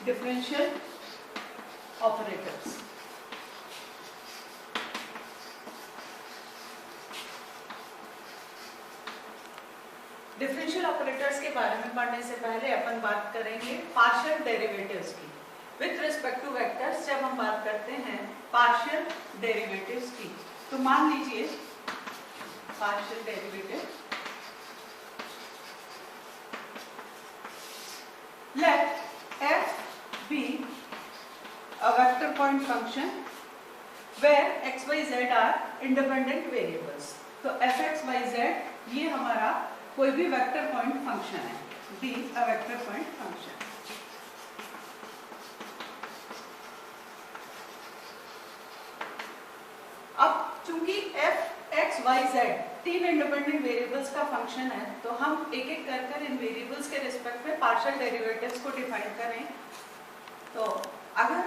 differential operators. Differential operators के बारे में पढ़ने से पहले अपन बात करेंगे पार्शियल डेरिवेटिव्स की विथ रिस्पेक्ट टू वेक्टर्स। जब हम बात करते हैं पार्शियल डेरिवेटिव्स की, तो मान लीजिए partial derivative, let f be a vector point function where x, y, z are independent variables। तो f(x, y, z) ये हमारा कोई भी वेक्टर पॉइंट फंक्शन है, be a vector point function. अब चूंकि एफ एक्स वाई जेड तीन independent variables का फंक्शन है, तो हम एक एक कर इन वेरिएबल्स के रिस्पेक्ट में पार्शियल डेरिवेटिव्स को डिफाइन करें। तो अगर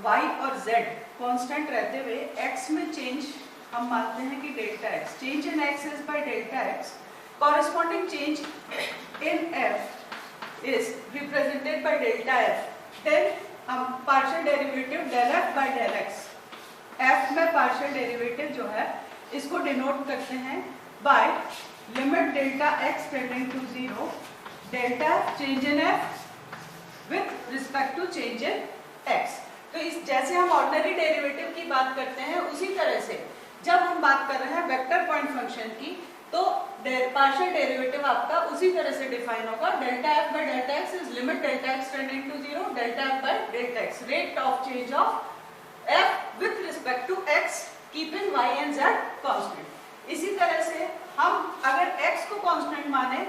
y और z कांस्टेंट रहते हुए x में चेंज हम मानते हैं कि delta x, change in x is by delta x, corresponding change in f is represented by delta f, then हम partial derivative del f by del x, f में partial derivative जो है इसको denote करते हैं by limit delta x tending to 0, delta change in f with respect to change in x। तो इस जैसे हम ऑर्डिनरी डेरिवेटिव की बात करते हैं, उसी तरह से जब हम बात कर रहे हैं वेक्टर पॉइंट फंक्शन की, तो पार्शियल डेरिवेटिव आपका उसी तरह से डिफाइन होगा। Delta f by delta x is limit delta x tending to 0, delta f by delta x, rate of change of f with respect to x keeping y and z constant. इसी तरह से हम अगर x को constant माने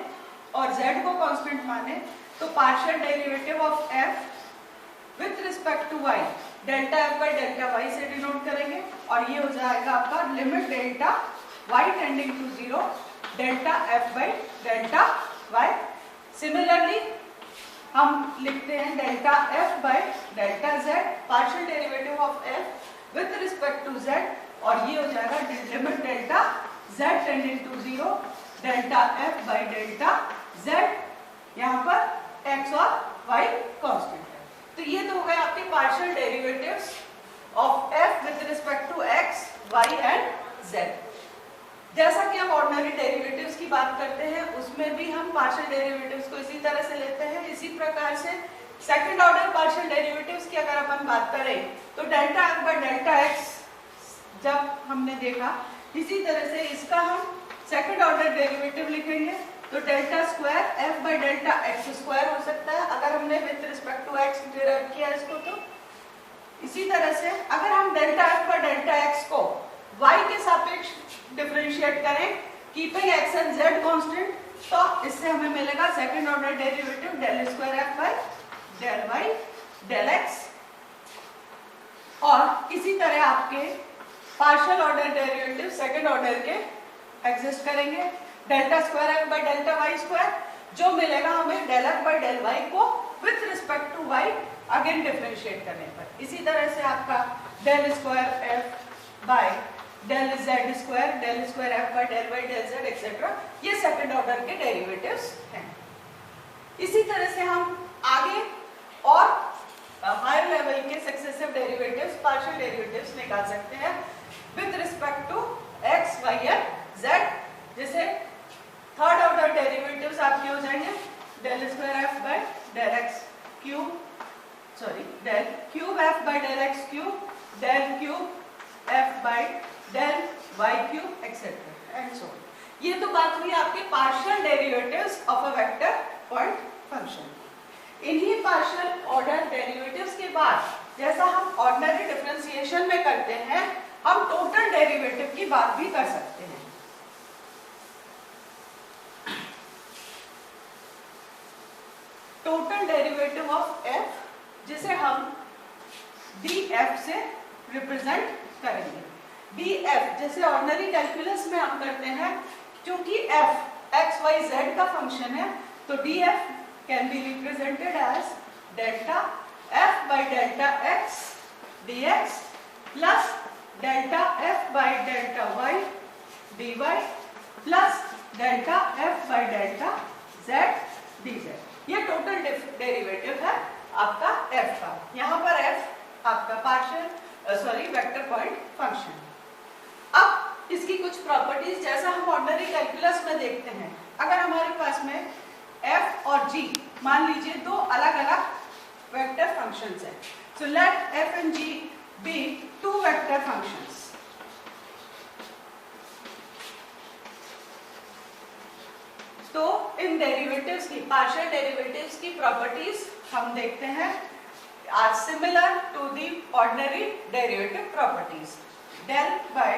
और Z को constant माने, तो partial derivative of f with respect to y delta f by delta y से डिनोट करेंगे, और ये हो जाएगा आपका limit delta y tending to 0, delta f by delta y। Similarly हम लिखते हैं delta f by delta z, partial derivative of f with respect to z, और ये हो जाएगा limit delta z tending to 0, delta f by delta z। यहाँ पर x और y कांस्टेंट है। तो ये तो हो गए आपके partial derivatives of f with respect to x, y and z। जैसा कि हम ऑर्डिनरी डेरिवेटिव्स की बात करते हैं, उसमें भी हम पार्शियल डेरिवेटिव्स को इसी तरह से लेते हैं। इसी प्रकार से सेकंड ऑर्डर पार्शियल डेरिवेटिव्स की अगर अपन बात करें, तो delta f by delta x जब हमने देखा, इसी तरह से इसका हम सेकंड ऑर्डर डेरिवेटिव लिखेंगे, तो delta square f by delta x square हो सकता है अगर हमने with respect to x derive किया इसको। तो इसी तरह से अगर हम delta f by delta x को y के सापेक्ष डिफरेंशिएट करें keeping x and z constant, तो इससे हमें मिलेगा second order derivative del square f by del y del x। और इसी तरह आपके partial order derivative second order के एग्जिस्ट करेंगे, delta square f by delta y square, जो मिलेगा हमें del f by del y को with respect to y again differentiate करने पर। इसी तरह से आपका del square f by del z square, del square f by del y del z etcetera, ये सेकंड ऑर्डर के डेरिवेटिव्स हैं। इसी तरह से हम आगे और हायर लेवल के सक्सेसिव डेरिवेटिव्स, पार्शियल डेरिवेटिव्स निकाल सकते हैं with respect to x, y and z। जैसे थर्ड ऑर्डर डेरिवेटिव्स आपके हो जाएंगे del square f by del x cube, sorry del cube f by del x cube, del cube f by del y cube etcetera and so on. ये तो बात हुई आपके partial derivatives of a vector point function. इन्हीं partial order derivatives के बाद जैसा हम ऑर्डिनरी डिफरेंशिएशन में करते हैं, हम टोटल डेरिवेटिव की बात भी कर सकते हैं। टोटल डेरिवेटिव ऑफ f, जिसे हम df से रिप्रेजेंट करेंगे। df जैसे ऑर्डिनरी कैलकुलस में हम करते हैं, क्योंकि f x y z का फंक्शन है, तो df can be represented as delta f by delta x dx plus delta f by delta y dy plus delta f by delta z dz। ये total derivative है आपका f का। यहाँ पर f आपका पार्शियल वेक्टर पॉइंट फंक्शन। अब इसकी कुछ प्रॉपर्टीज जैसा हम ऑर्डिनरी कैलकुलस में देखते हैं, अगर हमारे पास में f और g मान लीजिए दो अलग अलग वेक्टर फंक्शंस हैं, so let f and g be two vector functions। तो इन डेरिवेटिव्स की पार्शियल डेरिवेटिव्स की प्रॉपर्टीज हम देखते हैं are similar to the ordinary derivative properties. Del by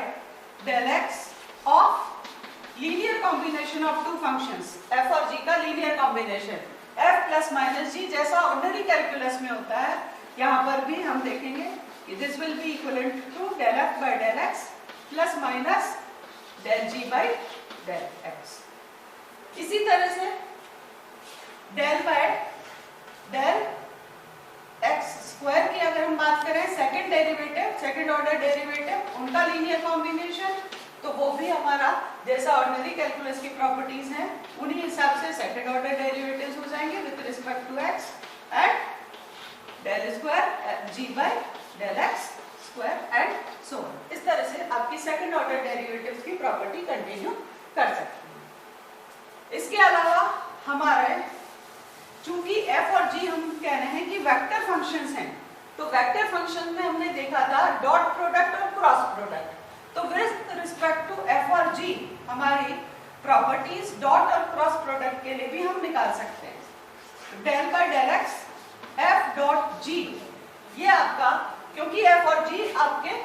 del x of linear combination of two functions, f और g का linear combination f plus minus g जैसा ऑर्डिनरी कैलकुलस में होता है, यहाँ पर भी हम देखेंगे कि this will be equivalent to del f by del x plus minus del g by del x। इसी तरह से del by del x square की अगर हम बात करें, second derivative, second order derivative, उनका लीनियर कॉम्बिनेशन, तो वो भी हमारा जैसा ऑर्डिनरी कैलकुलस की प्रॉपर्टीज हैं उन्हीं हिसाब से सेकंड ऑर्डर डेरिवेटिव्स हो जाएंगे with respect to x and del square g by del x square and so on. इस तरह से आपकी सेकंड ऑर्डर डेरिवेटिव्स की प्रॉपर्टी कंटिन्यू कर सकते हैं। इसके अलावा हमारे चूंकि f और g हम कह रहे हैं कि वेक्टर फंक्शंस हैं, तो वेक्टर फंक्शन में हमने देखा था डॉट प्रोडक्ट और क्रॉस प्रोडक्ट, तो विद रिस्पेक्ट टू f और g हमारी प्रॉपर्टीज डॉट और क्रॉस प्रोडक्ट के लिए भी हम निकाल सकते हैं। Del by del x f dot g, ये आपका, क्योंकि f और g आपके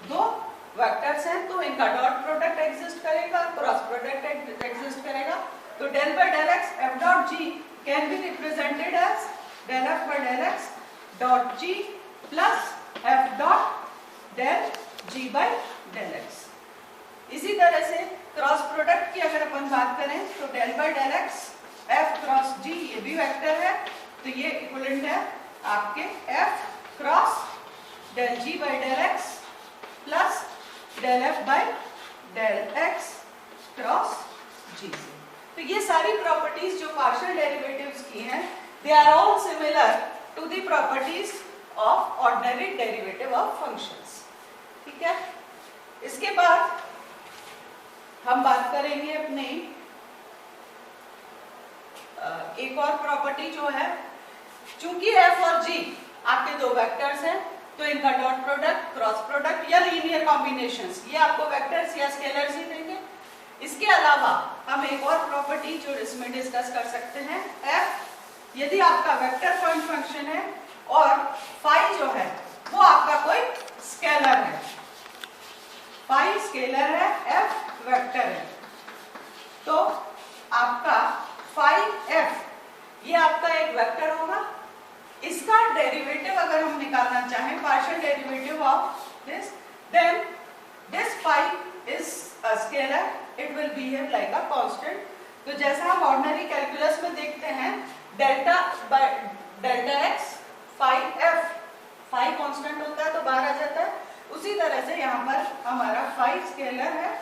दो वेक्टर्स हैं तो इनका डॉट प्रोडक्ट एग्जिस्ट करेगा, क्रॉस प्रोडक्ट एग्जिस्ट करेगा, तो del by del x f dot g can be represented as del f by del x dot g plus f dot del g by del x। इसी तरह से cross product की अगर अपन बात करें तो del by del x f cross g, ये भी वेक्टर है, तो ये इक्विवेलेंट है आपके f cross del g by del x plus del f by del x cross g। तो ये सारी प्रॉपर्टीज जो पार्शियल डेरिवेटिव्स की हैं, they are all similar to the properties of ordinary derivative of functions. ठीक है, इसके बाद हम बात करेंगे अपनी एक और प्रॉपर्टी जो है, चूंकि f और g आपके दो वेक्टर्स हैं तो इनका डॉट प्रोडक्ट, क्रॉस प्रोडक्ट या लीनियर कॉम्बिनेशंस, ये आपको वेक्टर्स या स्केलर्स ही देंगे। इसके अलावा हम एक और प्रॉपर्टी जो इसमें डिस्कस कर सकते हैं, f यदि आपका वेक्टर पॉइंट फंक्शन है और फाई जो है वो आपका कोई स्केलर है, फाई स्केलर है, f वेक्टर है, तो आपका फाई f ये आपका एक वेक्टर होगा। इसका डेरिवेटिव अगर हम निकालना चाहें, partial derivative of this, then this phi is a scalar, it will behave like a constant. तो जैसा हम ऑर्डिनरी कैलकुलस में देखते हैं delta by delta x phi f, phi constant होता है तो बाहर आ जाता है, उसी तरह से यहाँ पर हमारा फाई स्केलर है,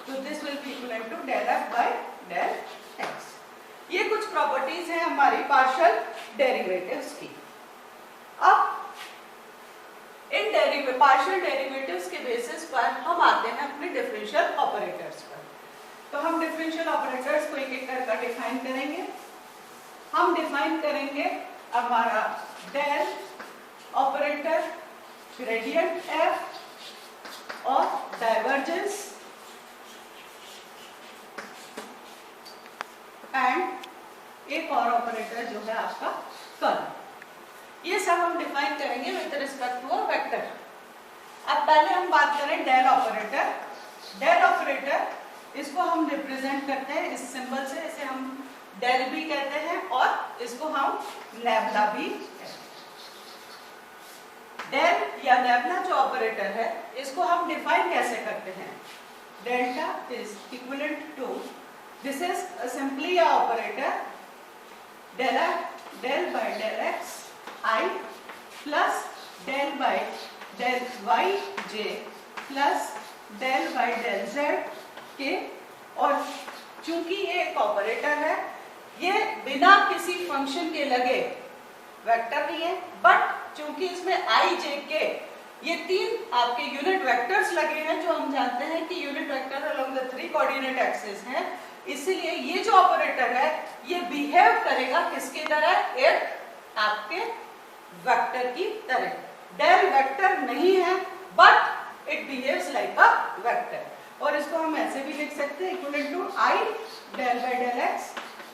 तो this will be equivalent to del F by del x. ये कुछ प्रॉपर्टीज हैं हमारी पार्शियल डेरिवेटिव्स की। अब इन पार्शियल डेरिवेटिव्स के बेसिस पर हम आते हैं अपने डिफरेंशियल ऑपरेटर्स पर। तो हम डिफरेंशियल ऑपरेटर्स को एक एक करके डिफाइन करेंगे। हम डिफाइन करेंगे हमारा डेल ऑपरेटर, ग्रेडियंट f और डाइवर्जेंस एंड एक और ऑपरेटर जो है आपका कर्ल। ये सब हम डिफाइन करेंगे with respect to a vector. अब पहले हम बात करें डेल ऑपरेटर। डेल ऑपरेटर इसको हम रिप्रेजेंट करते हैं इस सिंबल से, इसे हम डेल भी कहते हैं और इसको हम लैम्ब्डा भी कहते हैं। डेल या लैम्ब्डा जो ऑपरेटर है इसको हम डिफाइन कैसे करते हैं? Delta is equivalent to, this is simply a operator del by del x i plus del by del y j plus del by del z k. और चूंकि ये एक ऑपरेटर है, ये बिना किसी फंक्शन के लगे वेक्टर नहीं है, बट चूंकि इसमें आई जे के ये तीन आपके यूनिट वेक्टर्स लगे हैं, जो हम जानते हैं कि unit vector along the 3 coordinate axis हैं, इसलिए ये जो ऑपरेटर है ये बिहेव करेगा किसकी तरह, एक आपके वेक्टर की तरह। डेल वेक्टर नहीं है but it behaves like a vector, और इसको हम ऐसे भी लिख सकते हैं equal to i del by del x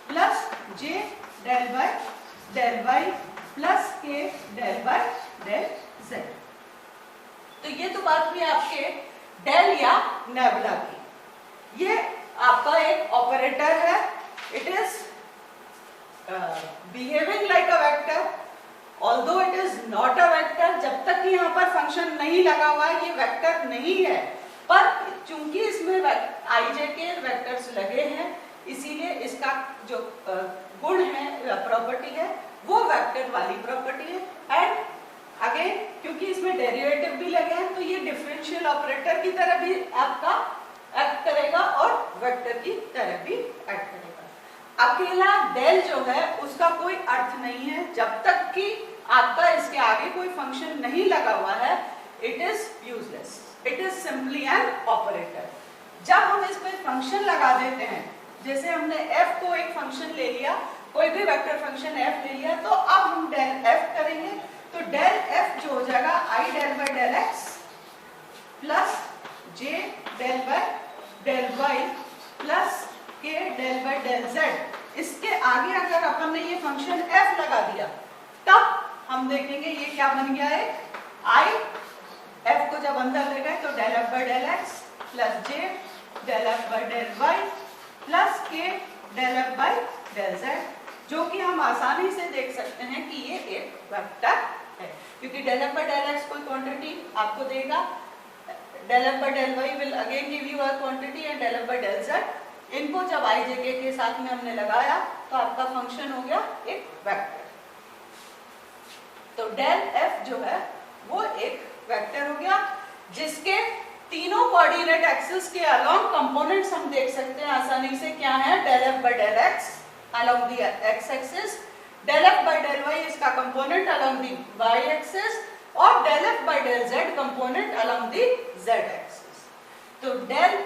plus J del by del Y plus के डेल बाय डेल जेड। तो ये तो बात हुई आपके डेल या नेबुला की। ये आपका एक ऑपरेटर है, it is behaving like a vector although it is not a vector. जब तक कि यहाँ पर फंक्शन नहीं लगा हुआ है ये वेक्टर नहीं है, पर चूंकि इसमें आई जे के वेक्टर्स लगे हैं इसीलिए इसका जो गुण है, प्रॉपर्टी है, वो वेक्टर वाली प्रॉपर्टी है। एंड अगेन क्योंकि इसमें डेरिवेटिव भी लगे हैं तो ये डिफरेंशियल ऑपरेटर की तरह भी आपका एक्ट करेगा और वेक्टर की तरह भी एक्ट करेगा। अकेला डेल जो है उसका कोई अर्थ नहीं है, जब तक कि आपका इसके आगे कोई फंक्शन नहीं लगा हुआ है it is useless, it is simply an operator. जब हम इस पर फंक्शन लगा देते हैं, जैसे हमने f को एक फंक्शन ले लिया, कोई भी वेक्टर फंक्शन f ले लिया, तो अब हम डेल f करेंगे, तो डेल f जो हो जाएगा i del by del x plus j del by del y plus k del by del z। इसके आगे अगर अपन ने ये फंक्शन f लगा दिया तब हम देखेंगे ये क्या बन गया है, i f को जब अंदर ले गए तो del f by del x plus j del f by del y plus k del f by del z, जो कि हम आसानी से देख सकते हैं कि ये एक वेक्टर है, क्योंकि del f by del x कोई क्वांटिटी आपको देगा, del f by del y will again give you a quantity and del f by del z, इनको जब i j k के साथ में हमने लगाया तो आपका फंक्शन हो गया एक वेक्टर। तो डेल f जो है वो एक वेक्टर हो गया जिसके तीनों कोऑर्डिनेट एक्सिस के अलोंग कंपोनेंट्स हम देख सकते हैं आसानी से, क्या है, del f by del x along the x axis, del f by del y इसका component along the y axis, और del f by del z component along the z axis. तो डेल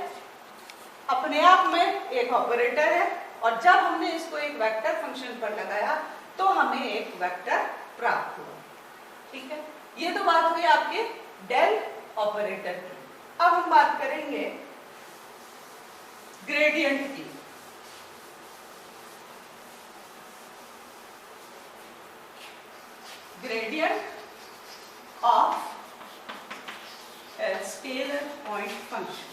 अपने आप में एक ऑपरेटर है, और जब हमने इसको एक वेक्टर फंक्शन पर लगाया तो हमें एक वेक्टर प्राप्त हुआ। ठीक है, ये तो बात हुई आपके डेल ऑपरेटर की। अब हम बात करेंगे ग्रेडियंट की। Gradient of a scalar point function,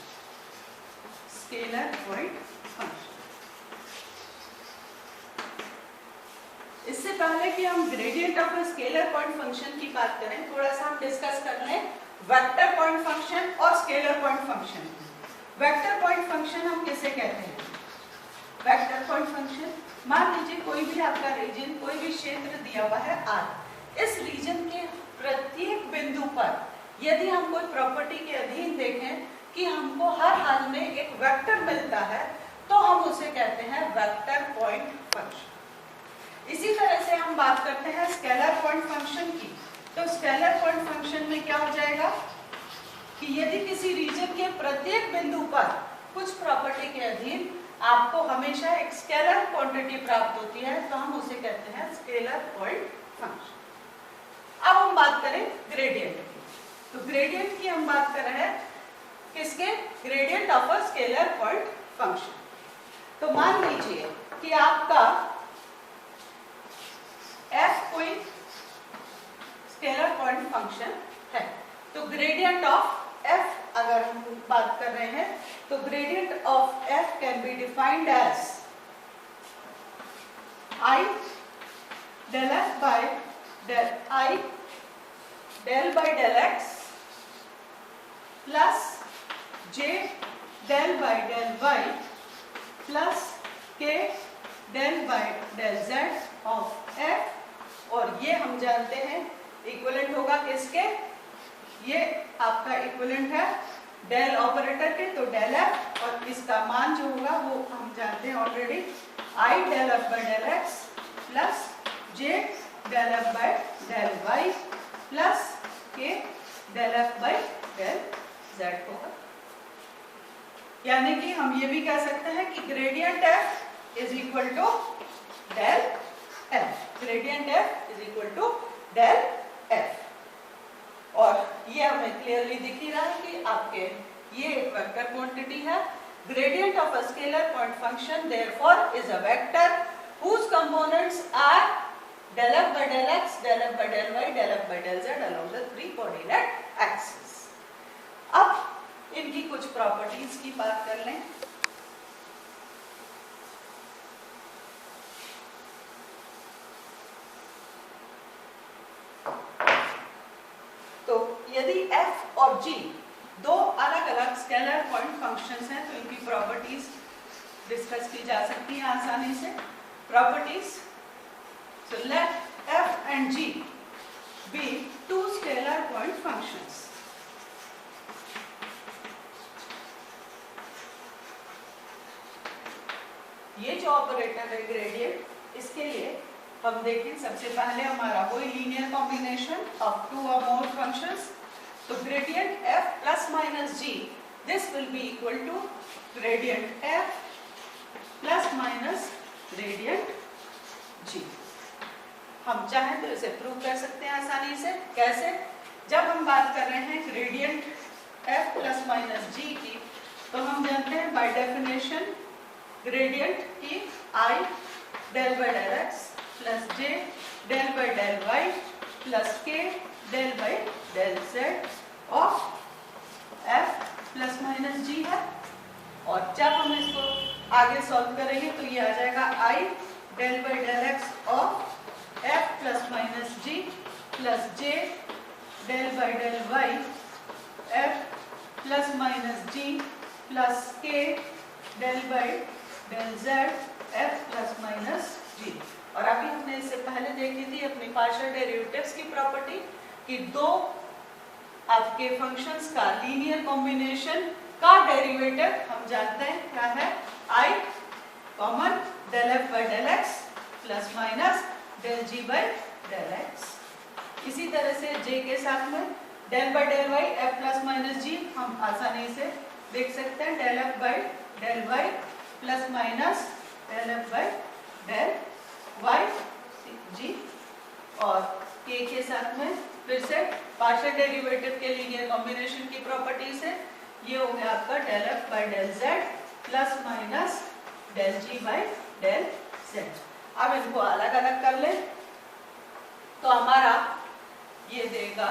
scalar point function। इससे पहले कि हम gradient of a scalar point function की बात करें, थोड़ा सा हम डिस्कस कर लें वेक्टर पॉइंट फंक्शन और scalar point function. Vector point function हम किसे कहते हैं, वेक्टर पॉइंट फंक्शन, मान लीजिए कोई भी आपका रीजन, कोई भी क्षेत्र दिया हुआ है R, इस रीजन के प्रत्येक बिंदु पर यदि हम कोई प्रॉपर्टी के अधीन देखें कि हमको हर हाल में एक वेक्टर मिलता है तो हम उसे कहते हैं वेक्टर पॉइंट फंक्शन। इसी तरह से हम बात करते हैं स्केलर पॉइंट फंक्शन की। तो स्केलर पॉइंट फंक्शन में क्या हो जाएगा कि यदि किसी रीजन के प्रत्येक बिंदु पर कुछ प्रॉपर्टी के अधीन आपको हमेशा एक स्केलर क्वांटिटी प्राप्त होती है तो हम उसे कहते हैं स्केलर पॉइंट फंक्शन। अब हम बात करें ग्रेडियंट की। तो ग्रेडियंट की हम बात कर रहे हैं किसके, gradient of a scalar point function. तो मान लीजिए कि आपका f कोई स्केलर पॉइंट फंक्शन है, तो ग्रेडियंट ऑफ f अगर हम बात कर रहे हैं तो gradient of f can be defined as i del f by del i del by del x plus j del by del y plus k del by del z of f, और ये हम जानते हैं equivalent होगा किसके, ये आपका equivalent है डेल ऑपरेटर के, तो डेल f, और इसका मान जो होगा वो हम जानते हैं already, i del f by del x plus j del f by del y plus k del f by del z होगा। यानी कि हम ये भी कह सकते हैं कि gradient f is equal to del f, gradient f is equal to del f। और ये हमें क्लियरली दिख ही रहा है कि आपके ये एक वेक्टर क्वांटिटी है। Gradient of a scalar point function therefore is a vector whose components are del f by del x, del f by del y, del f by del z along the 3 coordinate axes। अब इनकी कुछ properties की बात कर लें। तो यदि f और g दो अलग अलग स्केलर पॉइंट फंक्शंस हैं तो इनकी प्रॉपर्टीज डिस्कस की जा सकती हैं आसानी से। Properties, so let f and g be two scalar point functions। ये जो ऑपरेटर है ग्रेडियंट, इसके लिए हम देखें सबसे पहले हमारा कोई लीनियर कॉम्बिनेशन ऑफ टू और मोर फंक्शंस। तो gradient f plus minus g, this will be equal to gradient f plus minus gradient g। हम चाहें तो इसे प्रूव कर सकते हैं आसानी से। कैसे? जब हम बात कर रहे हैं gradient f plus minus g की, तो हम जानते हैं बाय डेफिनेशन ग्रेडियंट की i del by del x plus j del by del y plus k del by del z of f plus minus g है। और जब हम इसको आगे सॉल्व करेंगे तो ये आ जाएगा i del by del x of f plus minus g plus j del by del y f plus minus g plus k del by del z f plus minus g। और अभी हमने इससे पहले देखी थी अपनी पार्शियल डेरिवेटिव्स की property कि दो आपके फंक्शंस का लीनियर कॉम्बिनेशन का डेरिवेटिव हम जानते हैं क्या है, i common del f by del x plus minus del g by del x। इसी तरह से j के साथ में del by del y f plus minus g हम आसानी से देख सकते हैं del f by del y plus minus del f by del y g। और k के साथ में फिर से पार्शियल डेरिवेटिव के लीनियर कॉम्बिनेशन की प्रॉपर्टी से ये हो गया आपका del f by del z plus minus del g by del z। अब इनको अलग अलग कर ले तो हमारा ये देगा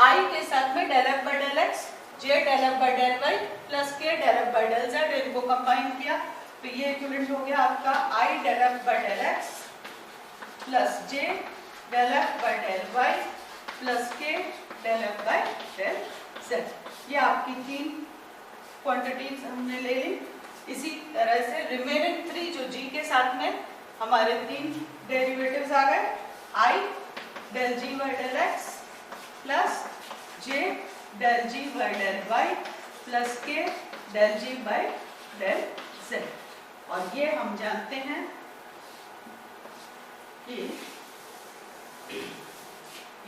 i के साथ में del f by del x, j del f by del y plus k del f by del z। इनको कंबाइन किया तो ये इक्विवेलेंट हो गया आपका i del f by del x plus j del f by del y plus k del f by del z। ये आपकी तीन क्वांटिटीज हमने ले ली। इसी तरह से रिमेनिंग थ्री जो g के साथ में हमारे तीन डेरिवेटिव्स आ गए, i del g by del x plus j del g by del y plus k del g by del z। और ये हम जानते हैं कि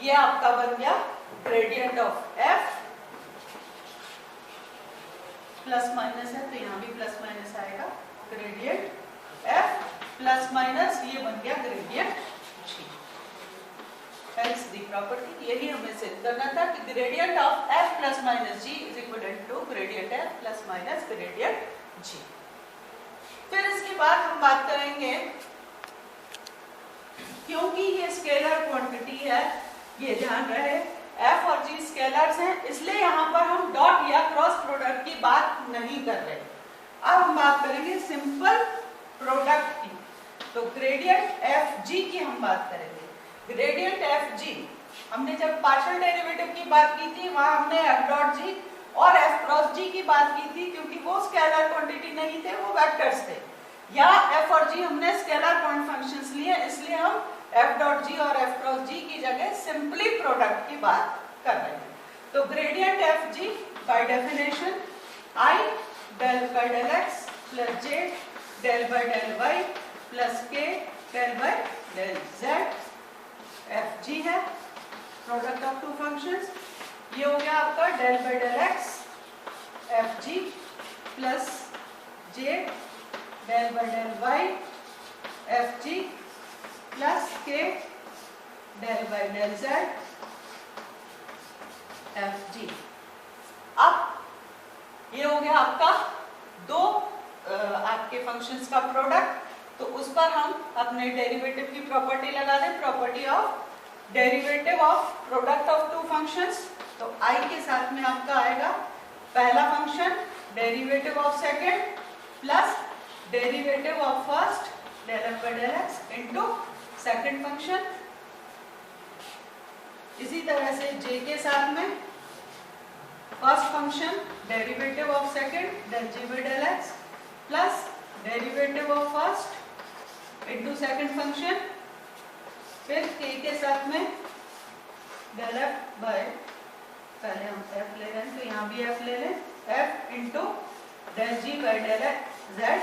ये आपका बन गया gradient of f plus minus है तो यहाँ भी प्लस माइनस आएगा, ग्रेडियंट f प्लस माइनस ये बन गया gradient g। Hence the property, यही हमें सिद्ध करना था कि gradient of f plus minus g is equal to gradient f plus minus gradient g। फिर इसके बाद हम बात करेंगे, क्योंकि ये स्केलर क्वांटिटी है, ये ध्यान रहे f और g स्केलर्स हैं, इसलिए यहाँ पर हम डॉट या क्रॉस प्रोडक्ट की बात नहीं कर रहे। अब हम बात करेंगे सिंपल प्रोडक्ट की। तो ग्रेडियंट एफ जी की हम बात करेंगे। ग्रेडियंट एफ जी हमने जब पार्शियल डेरिवेटिव की बात की थी वहां हमने एफ डॉट जी और एफ क्रॉस जी की बात की थी, क्योंकि वो स्केलर क्वांटिटी नहीं थे, वो वेक्टर्स थे। या एफ और जी हमने स्केलर पॉइंट फंक्शंस लिए, इसलिए हम एफ डॉट जी और एफ क्रॉस जी की जगह सिंपली प्रोडक्ट की बात कर रहे हैं। तो gradient F G by definition I del by del x plus J del by del Y plus के del by del Z F G है प्रोडक्ट ऑफ टू फंक्शंस। ये हो गया आपका del by del X F G plus J del by del Y F G plus के del by del Z F G. अब ये हो गया आपका दो आपके फंक्शंस का प्रोडक्ट। तो उस पर हम अपने डेरिवेटिव की प्रॉपर्टी लगा दें, property of derivative of product of two functions. तो I के साथ में आपका आएगा पहला function derivative of second plus derivative of first del F by del x into second function. इसी तरह से J के साथ में first function derivative of second del ji by del x plus derivative of first into second function. फिर K के साथ में डेल एफ बाय, पहले हम f ले रहे हैं तो यहाँ भी f ले लें, f into del ji by del z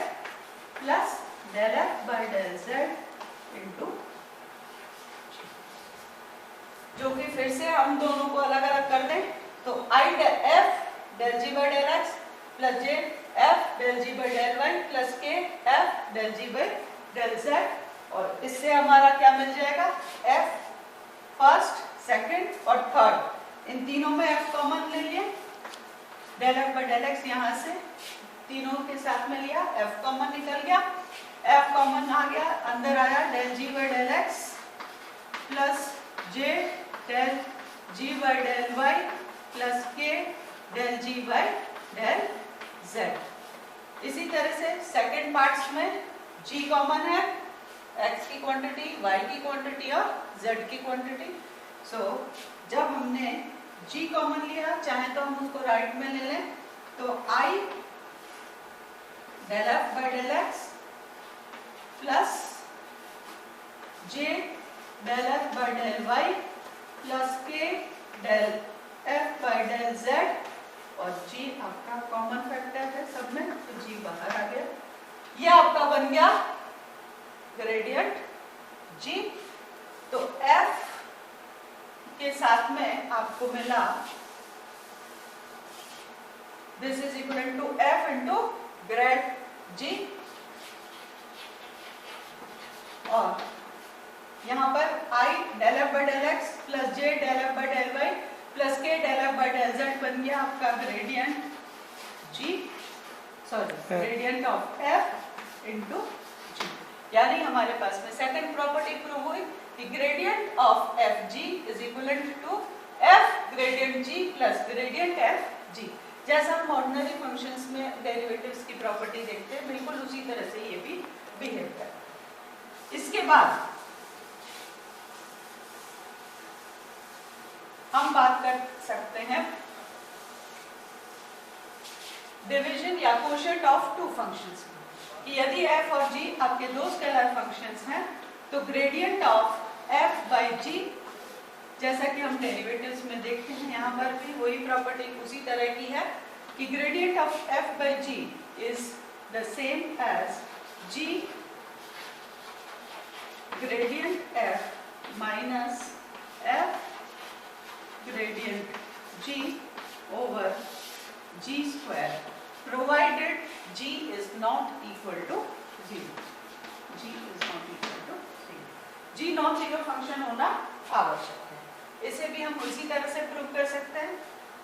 plus del F by del z into, जो कि फिर से हम दोनों को अलग अलग कर दें तो I F del ji by del x plus J F del ji by del Y plus K F del ji by del Z. और इससे हमारा क्या मिल जाएगा, f फर्स्ट सेकंड और थर्ड, इन तीनों में f कॉमन ले लिए, del F by del X यहाँ से तीनों के साथ में लिया, f कॉमन निकल गया, f कॉमन आ गया, अंदर आया del ji by del x plus J del ji by del Y plus के del ji by del Z. इसी तरह से सेकंड पार्ट्स में g कॉमन है, x की क्वांटिटी, y की क्वांटिटी और z की क्वांटिटी। सो जब हमने g कॉमन लिया, चाहे तो हम उसको राइट में ले लें, तो i del F by del x plus j del F by del Y plus k del F by del z और g आपका कॉमन फैक्टर है सब में, तो g बाहर आ गया। ये आपका बन गया ग्रेडियंट g। तो f के साथ में आपको मिला this is equal to f into grad g, और यहाँ पर i del F by del x plus j del F by del Y plus k del F by del z बन गया आपका gradient g, sorry gradient of f into g। यानी हमारे पास में second property prove हुई कि gradient of f g is equivalent to f gradient g plus gradient F g. जैसा हम ऑर्डिनरी फंक्शंस में डेरिवेटिव्स की प्रॉपर्टी देखते हैं, बिल्कुल उसी तरह से ये भी बिहेव करता है। इसके बाद हम बात कर सकते हैं डिवीजन या कोशेंट ऑफ टू फंक्शंस कि यदि f और g आपके दो स्केलर फंक्शंस हैं तो gradient of f by g, जैसा कि हम डेरिवेटिव्स में देखते हैं, यहाँ पर भी वही प्रॉपर्टी उसी तरह की है कि gradient of f by g is the same as g gradient f minus f gradient g over g square, provided g is not equal to 0. g is not equal to 0. g non zero function होना आवश्यक है। इसे भी हम उसी तरह से prove कर सकते हैं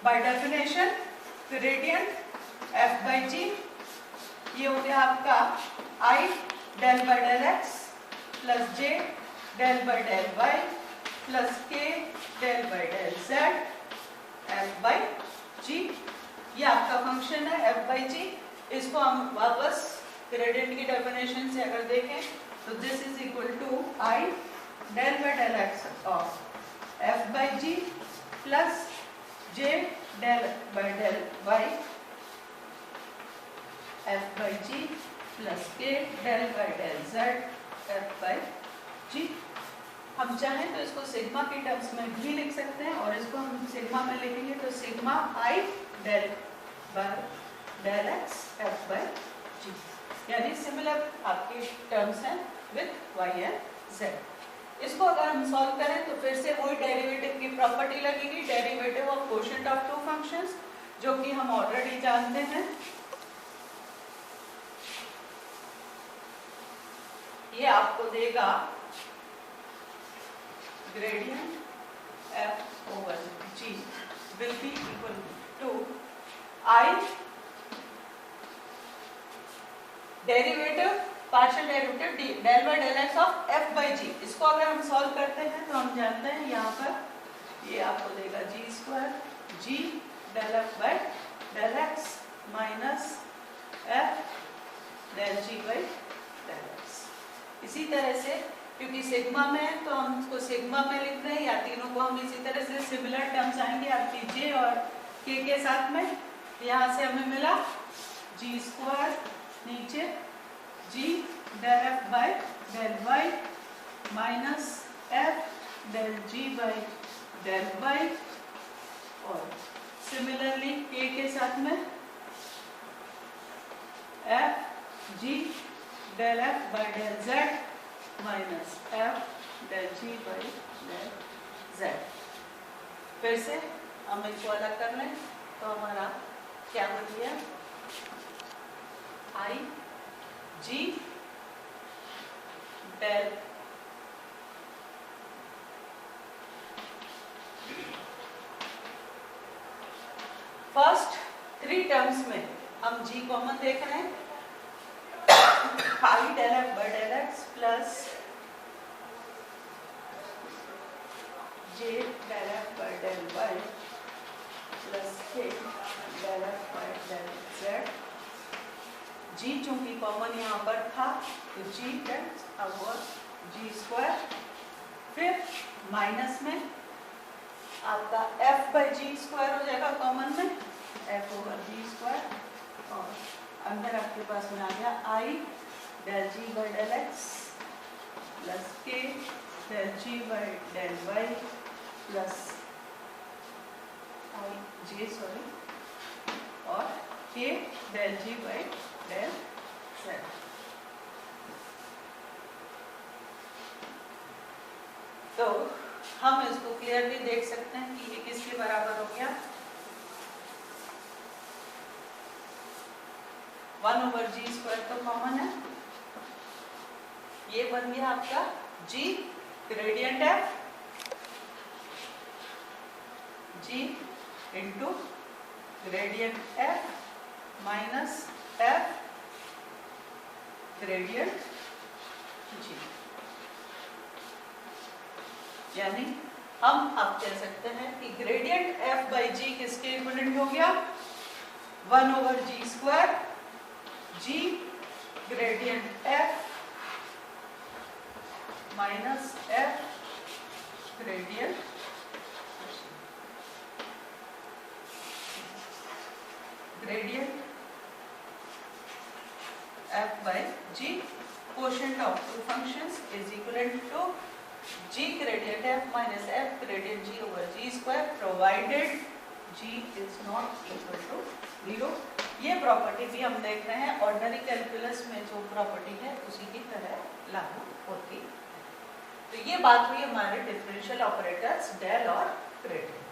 by definition gradient f by g, ये हो गया आपका i del by del x plus j del by del y plus k del by del z f by g। ये आपका फंक्शन है f बाई जी। इसको हम वापस ग्रेडियंट की डेफिनेशन से अगर देखें तो this is equal to i del by del x of f by G plus j del by del y f by G plus k del by del z f by G. हम चाहें तो इसको sigma की terms में भी लिख सकते हैं, और इसको हम सिग्मा में लिखेंगे तो sigma i del by del X F by G, यानी सिमिलर आपके टर्म्स हैं विथ y and z। इसको अगर हम सॉल्व करें तो फिर से वही डेरिवेटिव की प्रॉपर्टी लगेगी, derivative of quotient of two functions, जो कि हम ऑलरेडी जानते हैं। ये आपको देगा gradient f over g will be equal to I derivative partial derivative del by del x of f by g। इसको अगर हम सॉल्व करते हैं तो हम जानते हैं यहाँ पर ये आपको देगा g square g del f by del x minus f del g by del x। इसी तरह से क्योंकि सिग्मा में है तो हम इसको सिग्मा में लिख रहे हैं, या तीनों को हम इसी तरह से सिमिलर टर्म्स आएंगे आपकी j और k के साथ में। यहाँ से हमें मिला g स्क्वायर नीचे g del f by del y minus f del g by del y, और सिमिलरली k के साथ में f g del f by del z minus f del g by del z। फिर से हम इसको अलग कर लें तो हमारा क्या बन गया, I g del first three terms में हम g कॉमन देख रहे हैं, I del f by del x plus j del f by del y plus k del f by del z। g चूंकि कॉमन यहाँ पर था तो g डेल्स अब हुआ g स्क्वायर, फिर माइनस में आपका f बाय g स्क्वायर हो जाएगा कॉमन में, f ओवर g स्क्वायर, और अंदर आपके पास में आ गया I del g by del x plus k del g by del y plus I j और k del g by del z। तो हम इसको क्लियरली देख सकते हैं कि ये किसके बराबर हो गया, 1 ओवर जी स्क्वायर तो कॉमन है, ये बन गया आपका g gradient f g into gradient f minus f gradient g। यानी हम आप कह सकते हैं कि ग्रेडियंट f बाई g किसके इक्विवेलेंट हो गया, 1 over g square g gradient f minus f gradient gradient f by g quotient of two functions is equivalent to g gradient f minus f gradient g over g square provided g is not equal to 0। ये property भी हम देख रहे हैं ordinary calculus में जो property है उसी की तरह लागू होती है। तो ये बात हुई हमारे डिफरेंशियल ऑपरेटर्स डेल और ग्रेडियंट।